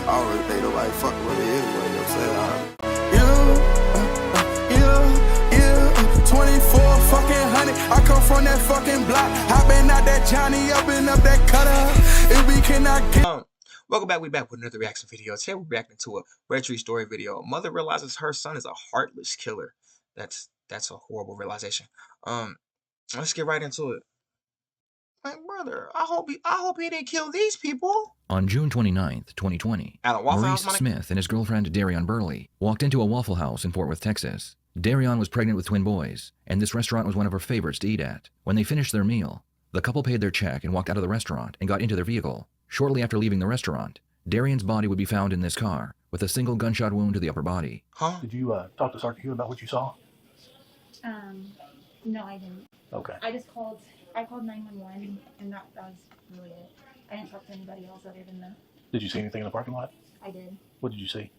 I don't really think nobody fucking with me anyway, you know what I'm saying? 24 fucking hundred. I come from that fucking block. I been out that Johnny up and up that cutter. If we cannot get welcome back. We back with another reaction video. Today we're reacting to a Red Tree Story video. A mother realizes her son is a heartless killer. That's a horrible realization. Let's get right into it. My brother, I hope he didn't kill these people. On June 29th, 2020, Maurice Smith and his girlfriend Darion Burley walked into a Waffle House in Fort Worth, Texas. Darion was pregnant with twin boys, and this restaurant was one of her favorites to eat at. When they finished their meal, the couple paid their check and walked out of the restaurant and got into their vehicle. Shortly after leaving the restaurant, Darion's body would be found in this car with a single gunshot wound to the upper body. Huh? Did you talk to Sergeant Hugh about what you saw? No, I didn't. Okay. I called 911, and that was really it. I didn't talk to anybody else other than that. Did you see anything in the parking lot? I did. What did you see?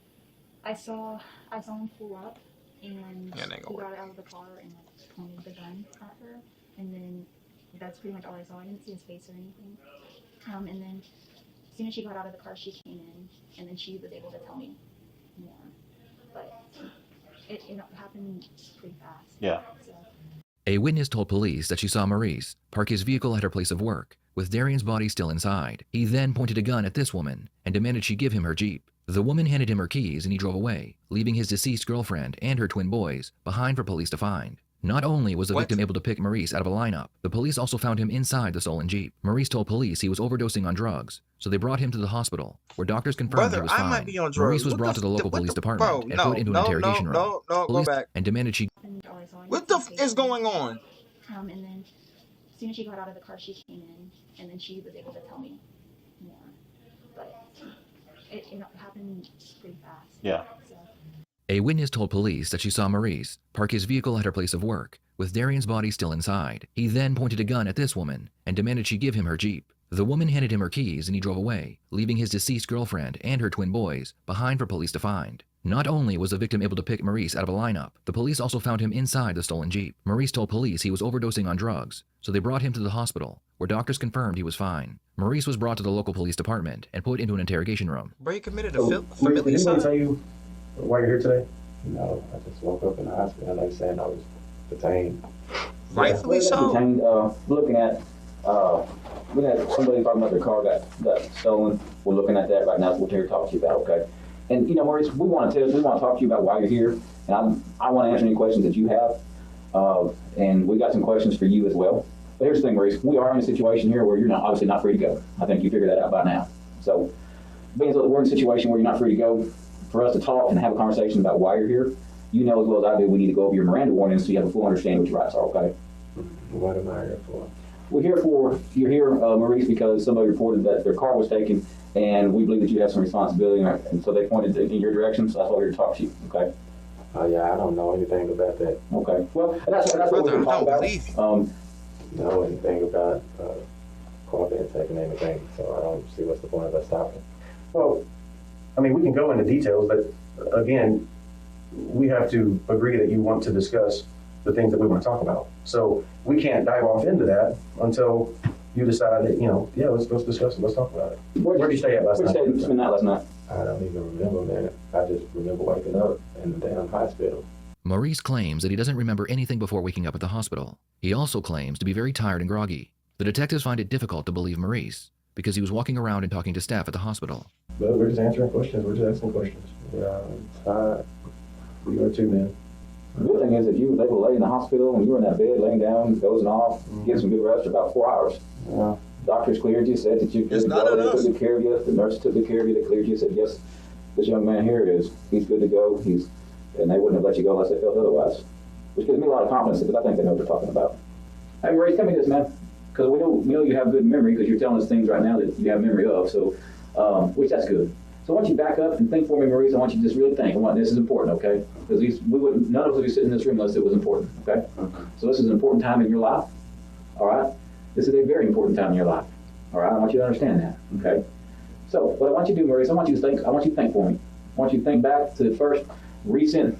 I saw him pull up, and he got out of the car and pointed the gun at her, and then that's pretty much all I saw. I didn't see his face or anything. And then as soon as she got out of the car, she came in, and then she was able to tell me more. But it happened pretty fast. Yeah. So. A witness told police that she saw Maurice park his vehicle at her place of work, with Darion's body still inside. He then pointed a gun at this woman and demanded she give him her Jeep. The woman handed him her keys and he drove away, leaving his deceased girlfriend and her twin boys behind for police to find. Not only was the victim able to pick Maurice out of a lineup, the police also found him inside the stolen Jeep. Maurice told police he was overdosing on drugs, so they brought him to the hospital, where doctors confirmed he was fine. I might be on drugs. Maurice was brought to the local police department and put into an interrogation room. Go back. And demanded she... What the f is going on? And then as soon as she got out of the car, she came in, and then she was able to tell me more. But it happened pretty fast. Yeah. So. A witness told police that she saw Maurice park his vehicle at her place of work, with Darion's body still inside. He then pointed a gun at this woman and demanded she give him her Jeep. The woman handed him her keys and he drove away, leaving his deceased girlfriend and her twin boys behind for police to find. Not only was the victim able to pick Maurice out of a lineup, the police also found him inside the stolen Jeep. Maurice told police he was overdosing on drugs, so they brought him to the hospital, where doctors confirmed he was fine. Maurice was brought to the local police department and put into an interrogation room. Bro, you committed a familial assault? Tell you why you're here today? No, I just woke up in the hospital and they said I was detained. Rightfully so. Detained, looking at we had somebody talking about their car got stolen. We're looking at that right now. That's what we're here to talk to you about, okay? And Maurice, we want to talk to you about why you're here, and I want to answer any questions that you have, and we got some questions for you as well. But here's the thing, Maurice, we are in a situation here where you're obviously not free to go. I think you figured that out by now. So, being that we're in a situation where you're not free to go, for us to talk and have a conversation about why you're here, you know as well as I do, we need to go over your Miranda warnings so you have a full understanding of what your rights are, okay? What am I here for? You're here, Maurice, because somebody reported that their car was taken, and we believe that you have some responsibility, and so they pointed in your direction, so that's why we're here to talk to you, okay? Yeah, I don't know anything about that. Okay, well, that's what we're going to talk about. Know anything about car being taken, anything, so I don't see what's the point of us talking. Well, I mean, we can go into details, but again, we have to agree that you want to discuss the things that we want to talk about. So we can't dive off into that until you decide that, yeah, let's discuss it, let's talk about it. Where'd you stay at last night? Where'd you spend that last night? I don't even remember, man. I just remember waking up in the damn hospital. Maurice claims that he doesn't remember anything before waking up at the hospital. He also claims to be very tired and groggy. The detectives find it difficult to believe Maurice because he was walking around and talking to staff at the hospital. But we're just answering questions. We're just asking questions. Yeah, tired. You are too, man. The good thing is that you were able to lay in the hospital and you were in that bed laying down, dozing off, getting some good rest for about 4 hours. Yeah. Doctors cleared you, said that you could go. They took good care of you. The nurses took good care of you. They cleared you, said, yes, this young man here he's good to go. And they wouldn't have let you go unless they felt otherwise. Which gives me a lot of confidence because I think they know what they're talking about. Hey, Maurice, tell me this, man. Because we know you have good memory because you're telling us things right now that you have memory of, so, which that's good. So I want you to back up and think for me, Maurice. I want you to just really think. This is important, okay? Because none of us would be sitting in this room unless it was important, okay? So this is an important time in your life, all right? This is a very important time in your life, all right? I want you to understand that, okay? So what I want you to do, Maurice, I want you to think for me. I want you to think back to the first recent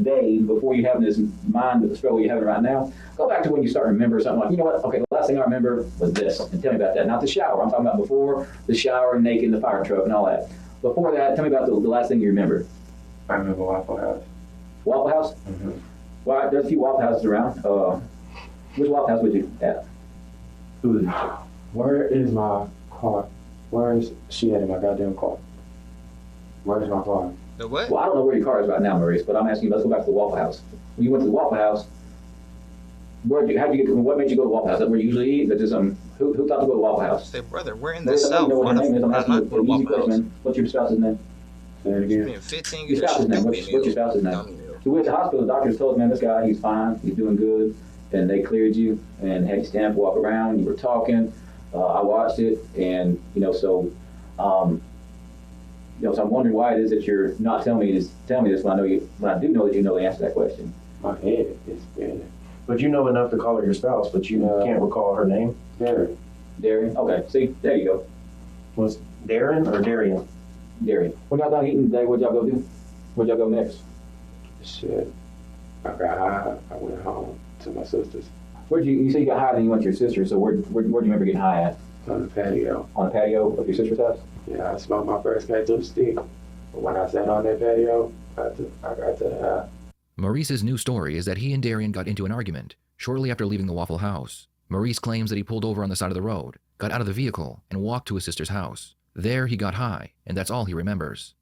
day before you have this mind struggle you're having right now. Go back to when you start to remember something like, you know what, okay, the last thing I remember was this, and tell me about that. Not the shower. I'm talking about before the shower, naked, the fire truck, and all that. Before that, tell me about the last thing you remember. I remember Waffle House. Waffle House? Mm-hmm. Well, there's a few Waffle Houses around. Which Waffle House would you at? Where is my car? Where is she at in my goddamn car? Where's my car? The what? Well, I don't know where your car is right now, Maurice, but I'm asking you, let's go back to the Waffle House. When you went to the Waffle House, what made you go to Waffle House? Is that where you usually eat? Who thought to go to Waffle House? Say, brother, we're in the Maurice, I South. don't know what Why her name is. I'm the asking fuck you not an go to easy Waffle House? question. What's your spouse's name? Say it You again. being 15, Your you're spouse's name. stupid. What's your spouse's name? Dumb. So we went to the hospital, the doctors told us, man, this guy, he's fine, he's doing good, and they cleared you and had you stand up, walk around, you were talking. I watched it, and so I'm wondering why it is that you're not telling me this when I do know that you know the answer to that question. My head is spinning. But you know enough to call her your spouse, but you can't recall her name. Derek. Darian? Okay, see, there you go. Was Darren or Darian? Darian. When y'all done eating today, what'd y'all go do? Where'd y'all go next? Shit. I got high. I went home to my sister's You say you got high, then you went to your sister, so where'd you remember getting high at? on the patio. On the patio of your sister's house? Yeah, I smoked my first K to the stick. But when I sat on that patio, I got to the high. Maurice's new story is that he and Darian got into an argument shortly after leaving the Waffle House. Maurice claims that he pulled over on the side of the road, got out of the vehicle, and walked to his sister's house. There he got high, and that's all he remembers.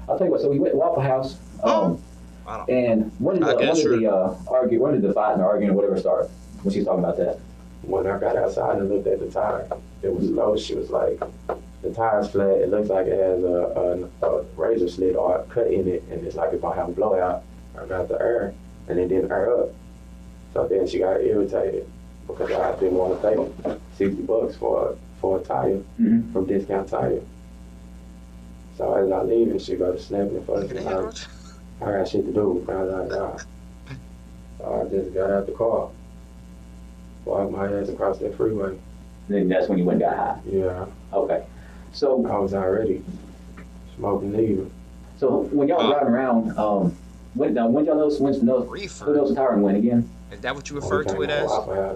I'll tell you what, so we went to Waffle House, and when did the fight and the arguing or whatever start? When she's talking about that? When I got outside and looked at the tire, it was low. She was like, the tire's flat. It looks like it has a razor slit or a cut in it, and it's like it's gonna have a blowout. I got the air, and it didn't air up. So then she got irritated because I didn't want to pay $60 for a tire from Discount Tire. So as I leave, and she go to snapping it for the I got shit to do. I was like, nah. So I just got out the car, walked my ass across that freeway. Then that's when you went and got high. Yeah. Okay. So I was already smoking leaving. So when y'all were driving around, when y'all notice who knows the tire and when again? Is that what you refer to it as?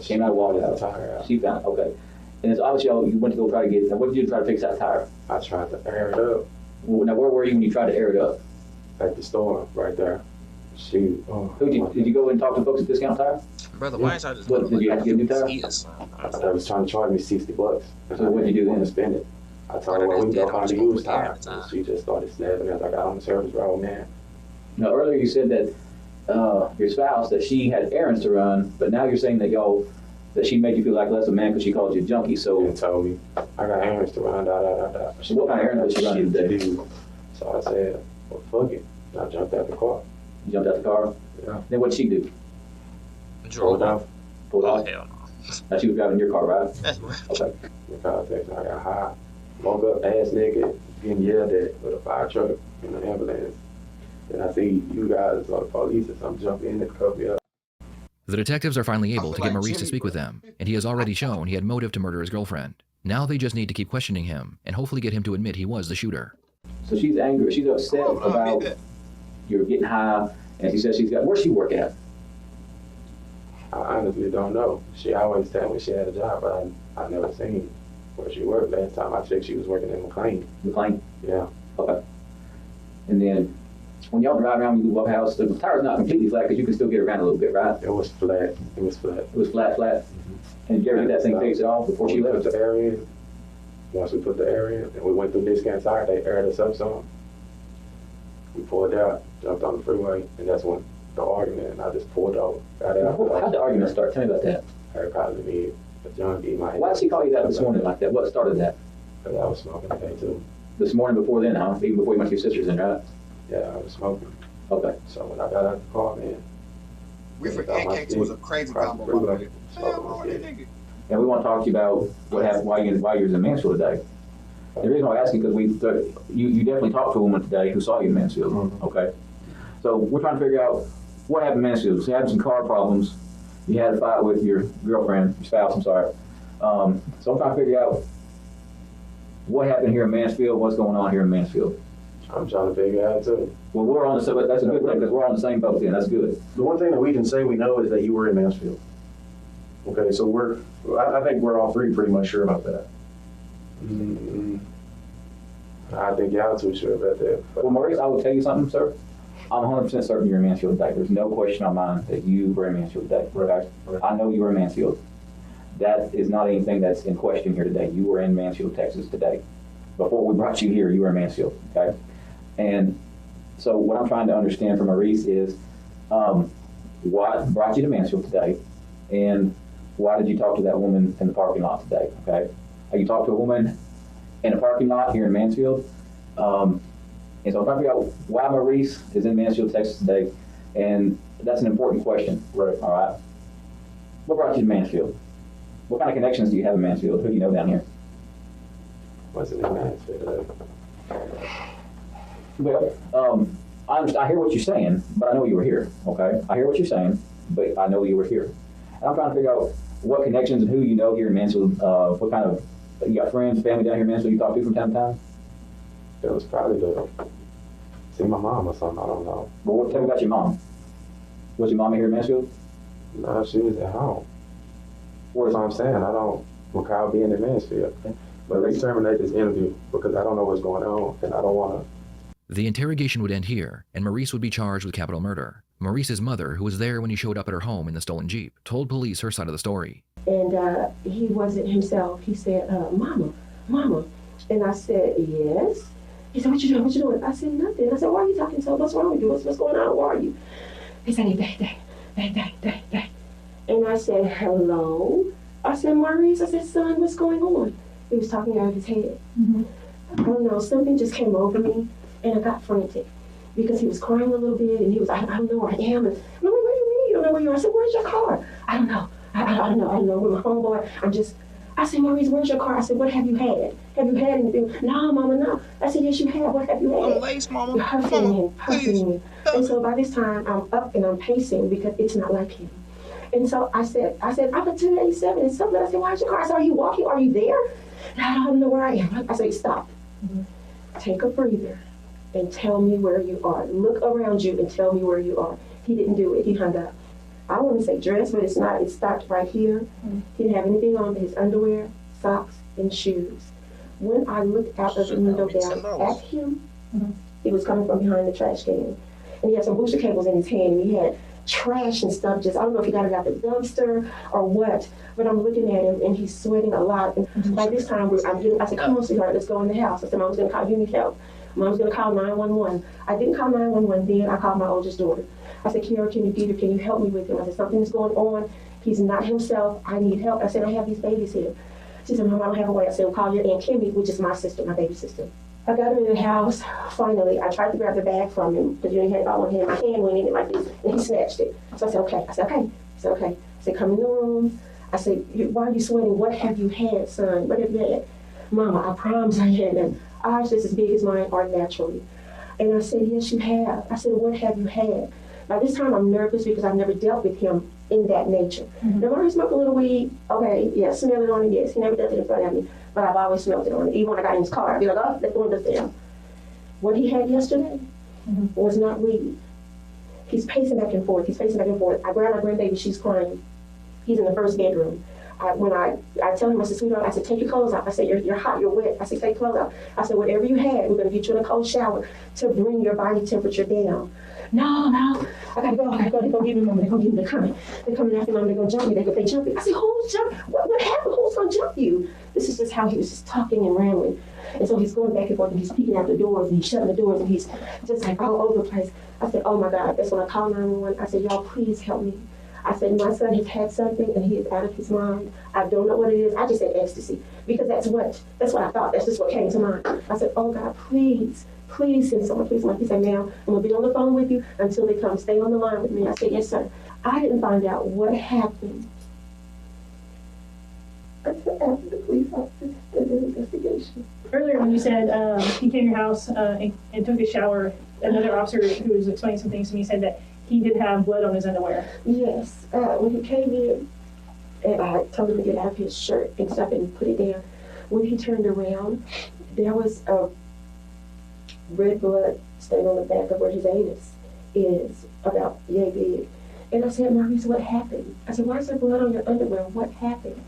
Came out of Waffle House. She found it. Okay. And it's obviously you went to go try to get. Now, what did you do to try to fix that tire? I tried to air it up. Now, where were you when you tried to air it up? At the store, right there. Did you go and talk to folks at Discount Tire? Brother, why ain't I just Did you have to get a new tire? They was trying to charge me $60. So what did you do then? To spend it. I told her, well, we can go find a used tire. And she just started snapping as I got on the service road, man. Now, earlier you said that your spouse, that she had errands to run, but now you're saying that she made you feel like less of a man because she called you a junkie. So and told me, I got errands to run, So what kind of errands was she running today? So I said, well, fuck it. I jumped out the car. You jumped out the car? Yeah. Then what'd she do? Pulled off. Oh, hell no. Now she was driving your car, right? That's right. Okay. Because I got high. Woke up ass naked, getting yelled at with a fire truck and an ambulance. And I see you guys or the police or something jump in and cover me up. The detectives are finally able to get Maurice to speak with them, and he has already shown he had motive to murder his girlfriend. Now they just need to keep questioning him and hopefully get him to admit he was the shooter. So she's angry. She's upset about you're getting high, and she says where's she work at? I honestly don't know. She always told me she had a job, but I never seen where she worked. Last time I checked, she was working in McLean. McLean? Yeah. Okay. And then when y'all drive around the Waffle House, the tire's not completely flat because you can still get around a little bit, right? It was flat. It was flat. It was flat. Mm-hmm. And did you ever get that thing fixed off before she left? Put the air in. Once we put the air in, and we went through Discount Tire, they aired us up some. We pulled out, jumped on the freeway, and that's when the argument, and I just pulled over, got out. How'd the argument start? Tell me about that. Her calling me a junkie. Why did she call you that this morning like that? What started that? Because I was smoking today too. This morning before then, huh? Even before you went to your sister's then, right? Yeah, I was smoking. Okay. So when I got out the car, man. Reefer and K2 was a crazy combo. And we want to talk to you about what happened, why you was in Mansfield today. The reason why I ask you because you definitely talked to a woman today who saw you in Mansfield. Mm-hmm. Okay. So we're trying to figure out what happened in Mansfield. So you had some car problems. You had a fight with your girlfriend, your spouse. I'm sorry. So I'm trying to figure out what happened here in Mansfield. What's going on here in Mansfield? I'm trying to figure out too. Well, we're on the same. That's a good thing because we're on the same boat. Then that's good. The one thing that we can say we know is that you were in Mansfield. Okay, so I think we're all three pretty much sure about that. Mm-hmm. I think y'all too sure about that. Well, Maurice, I will tell you something, sir. I'm 100% certain you're in Mansfield today. There's no question on mine that you were in Mansfield today. Okay? I know you were in Mansfield. That is not anything that's in question here today. You were in Mansfield, Texas today. Before we brought you here, you were in Mansfield. Okay? And so what I'm trying to understand from Maurice is what brought you to Mansfield today, and why did you talk to that woman in the parking lot today? Okay? You talked to a woman in a parking lot here in Mansfield. And so I'm trying to figure out why Maurice is in Mansfield, Texas today, and that's an important question. Right. All right. What brought you to Mansfield? What kind of connections do you have in Mansfield? Who do you know down here? Wasn't in Mansfield. Well, I hear what you're saying, but I know you were here. Okay, I hear what you're saying, but I know you were here. And I'm trying to figure out what connections and who you know here in Mansfield. What kind of you got friends, family down here in Mansfield you talk to from time to time? It was probably to see my mom or something. I don't know. Well, tell me about your mom. Was your mom here in Mansfield? No, she was at home. Where's That's what I'm saying. I don't recall being in Mansfield. But let's terminate this interview because I don't know what's going on and I don't want to. The interrogation would end here, and Maurice would be charged with capital murder. Maurice's mother, who was there when he showed up at her home in the stolen Jeep, told police her side of the story. And he wasn't himself. He said, Mama. And I said, yes. He said, what you doing? I said, nothing. I said, why are you talking so? What's wrong with you? What's going on? Where are you? He said, hey, And I said, hello? I said, Maurice. I said, son, what's going on? He was talking out of his head. Mm-hmm. I don't know, something just came over me, and I got frantic because he was crying a little bit, and he was, I don't know where I am. And I'm like, what do you mean you don't know where you are? I said, where's your car? I don't know. I don't know. With my homeboy, I said, Maurice, where's your car? I said, what have you had? Have you had anything? No, Mama, no. I said, yes, you have. What have you had? I'm laced, Mama. You're huffing me. And so by this time, I'm up and I'm pacing because it's not like him. And so I said, I'm at 287 and something. I said, why's your car? I said, are you walking? Are you there? I don't know where I am. I said, stop. Mm-hmm. Take a breather and tell me where you are. Look around you and tell me where you are. He didn't do it. He hung up. I want to say dress, but it's not. It stopped right here. Mm-hmm. He didn't have anything on but his underwear, socks, and shoes. When I looked out of the window down at him, mm-hmm. He was coming from behind the trash can. And he had some booster cables in his hand, and he had trash and stuff. Just I don't know if he got it out the dumpster or what, but I'm looking at him and he's sweating a lot. And by this time, I said, come on, sweetheart, let's go in the house. I said, Mom's gonna call, you need help. Mom's gonna call 911. I didn't call 911 then, I called my oldest daughter. I said, Kiara, can you help me with him? I said, something is going on. He's not himself. I need help. I said, I have these babies here. She said, Mom, I don't have a way. I said, well, call your Aunt Kimmy, which is my sister, my baby sister. I got him in the house. Finally, I tried to grab the bag from him because he had it all on him. My hand went in it like this, and he snatched it. So I said, okay. I said, okay. I said, come in the room. I said, why are you sweating? What have you had, son? What have you had? Mama, I promise I hadn't. Eyes just as big as mine are naturally. And I said, yes, you have. I said, what have you had? By this time, I'm nervous because I've never dealt with him in that nature. Mm-hmm. Now, when I smoke a little weed, okay, yeah, smell it on him, yes. He never does it in front of me, but I've always smelled it on him. Even when I got in his car, I'd be like, oh, let's go into him. What he had yesterday was not weed. He's pacing back and forth. I grab my grandbaby, she's crying. He's in the first bedroom. When I tell him, I said, sweetheart, I said, take your clothes off. I said, you're hot, you're wet. I said, take your clothes off. I said, whatever you had, we're going to get you in a cold shower to bring your body temperature down. No, I gotta go. They're gonna get me, Mama. They're coming after Mama. They're gonna jump me. They jump me. I said, who's jump? What happened? Who's gonna jump you? This is just how he was just talking and rambling. And so he's going back and forth and he's peeking out the doors and he's shutting the doors and he's just like all over the place. I said, oh my God. That's when I called 911. I said, y'all, please help me. I said, my son has had something and he is out of his mind. I don't know what it is. I just said ecstasy because that's what I thought. That's just what came to mind. I said, oh God, please send someone, please. He said, ma'am, I'm going to be on the phone with you until they come. Stay on the line with me. I said, yes, sir. I didn't find out what happened until after the police officer did the investigation. Earlier when you said he came to your house and took a shower, another officer who was explaining some things to me said that he did have blood on his underwear. Yes. When he came in, and I told him to get out of his shirt and stuff and put it down. When he turned around, there was a red blood stain on the back of where his anus is, about yay big. And I said, Maurice, what happened? I said, why is there blood on your underwear? What happened?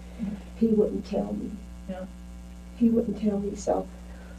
He wouldn't tell me. Yeah. He wouldn't tell me. So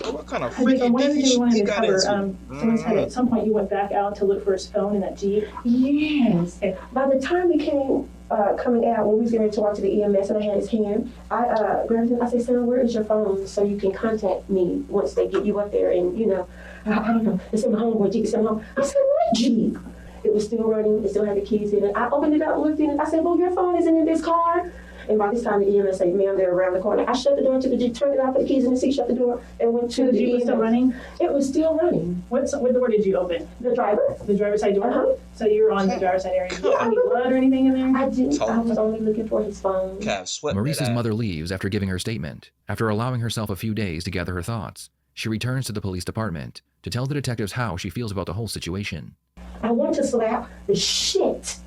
What kind of From freaky one everything we bitch wanted he to got cover, into? someone said at some point you went back out to look for his phone in that Jeep. Yes. Okay. By the time we came coming out, when we was getting ready to walk to the EMS and I had his hand, I grabbed him. I said, "Son, where is your phone so you can contact me once they get you up there?" And you know, I don't know. It's in my homeboy Jeep. It's in my home. I said, "What Jeep?" It was still running. It still had the keys in it. I opened it up, looked in it. I said, "Well, your phone isn't in this car." And by this time, the EMS said, "Ma'am, they're around the corner." I shut the door to the Jeep, turned it off, put the keys in the seat, shut the door, and went to The the Jeep was EMS. still running? It was still running. What door did you open? The driver. The driver's side door? Uh-huh. So you were on the driver's side area. Did you have any blood or anything in there? I didn't. I was only looking for his phone. Calf sweat. Maurice's mother leaves after giving her statement. After allowing herself a few days to gather her thoughts, she returns to the police department to tell the detectives how she feels about the whole situation. I want to slap the shit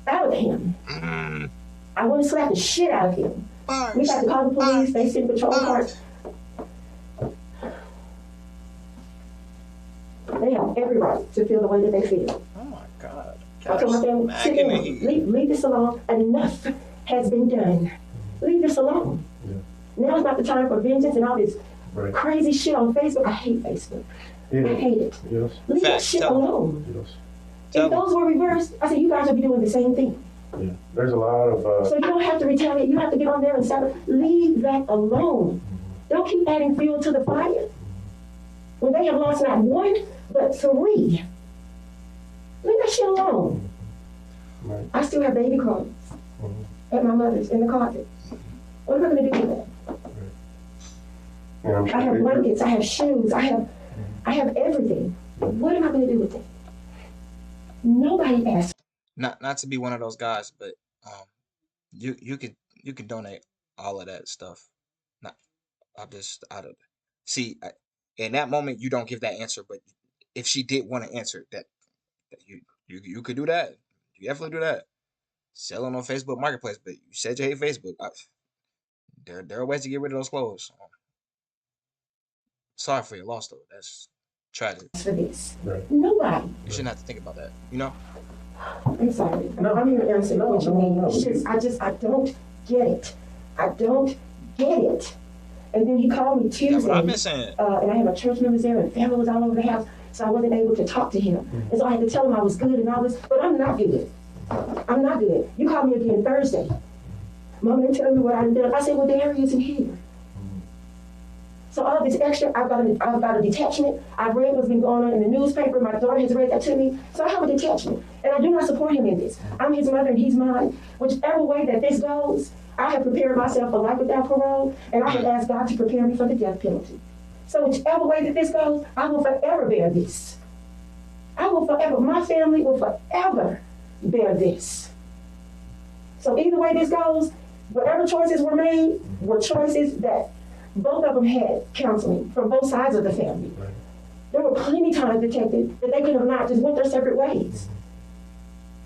out of him. I want to slap the shit out of him. We had to call the police. They sent patrol cars. They have every right to feel the way that they feel. Oh my God. I told my family, sit down. Leave this alone. Enough has been done. Leave this alone. Now is not the time for vengeance and all this crazy shit on Facebook. I hate Facebook. I hate it. Yes. Leave that shit alone. Yes. If those were reversed, I said, you guys would be doing the same thing. Yeah. There's a lot of. So you don't have to retaliate. You have to get on there and stop it. Leave that alone. Don't keep adding fuel to the fire. When they have lost not one, but three. Leave that shit alone. Right. I still have baby clothes at my mother's in the closet. What am I going to do with that? Yeah, I have blankets. I have shoes. I have everything. What am I going to do with it? Nobody asked. Not to be one of those guys, but you can donate all of that stuff. Not I don't see in that moment you don't give that answer, but if she did want to answer that you could do that. You definitely do that. Selling on Facebook Marketplace, but you said you hate Facebook. There are ways to get rid of those clothes. Sorry for your loss though. That's tragic. For this. Right. Nobody. You shouldn't have to think about that. You know. I'm sorry. No. I'm here to answer what you need. No. It's just, I don't get it. I don't get it. And then he called me Tuesday. That's what I've been saying. And I had my church members there, and family was all over the house, so I wasn't able to talk to him. And so I had to tell him I was good and all this, but I'm not good. I'm not good. You called me again Thursday. Mom, they're telling me what I've done. I said, well, Darius isn't here. So all this extra, I've got a detachment. I've read what's been going on in the newspaper. My daughter has read that to me. So I have a detachment. And I do not support him in this. I'm his mother and he's mine. Whichever way that this goes, I have prepared myself for life without parole, and I have asked God to prepare me for the death penalty. So whichever way that this goes, I will forever bear this. I will forever, my family will forever bear this. So either way this goes, whatever choices were made were choices that both of them had counseling from both sides of the family. Right. There were plenty times, detective, that they could have not just went their separate ways.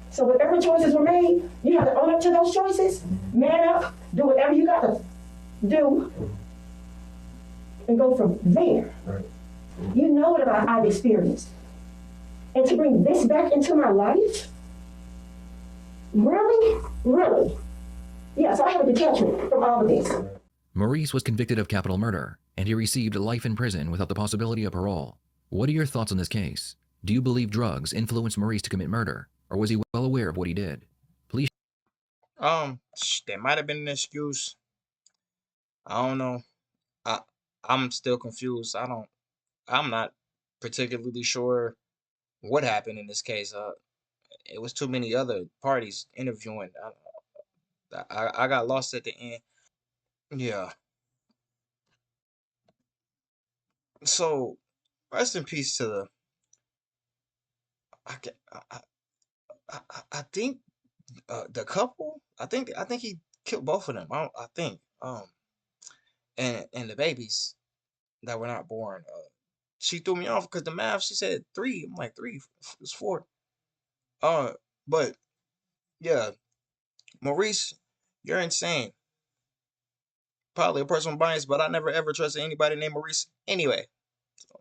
So whatever choices were made, you have to own up to those choices, man up, do whatever you got to do, and go from there. Right. You know what I've experienced. And to bring this back into my life? Really? Really? Yeah, so I have a detachment from all of this. Maurice was convicted of capital murder, and he received life in prison without the possibility of parole. What are your thoughts on this case? Do you believe drugs influenced Maurice to commit murder, or was he well aware of what he did? Please. There might have been an excuse. I don't know. I'm still confused. I'm not particularly sure what happened in this case. It was too many other parties interviewing. I got lost at the end. Yeah. So, rest in peace to the. I think the couple. I think he killed both of them. I think and the babies that were not born. She threw me off because the math. She said 3. I'm like 3. It's 4. But yeah, Maurice, you're insane. Probably a personal bias, but I never ever trusted anybody named Maurice anyway. So,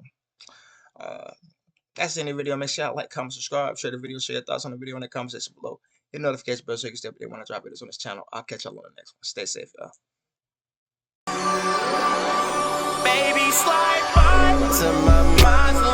that's the end of the video. Make sure you like, comment, subscribe, share the video, share your thoughts on the video in the comment section below. Hit the notification bell so you can stay up to date when I drop videos on this channel. I'll catch y'all on the next one. Stay safe, y'all. Baby, slide by. to my mind.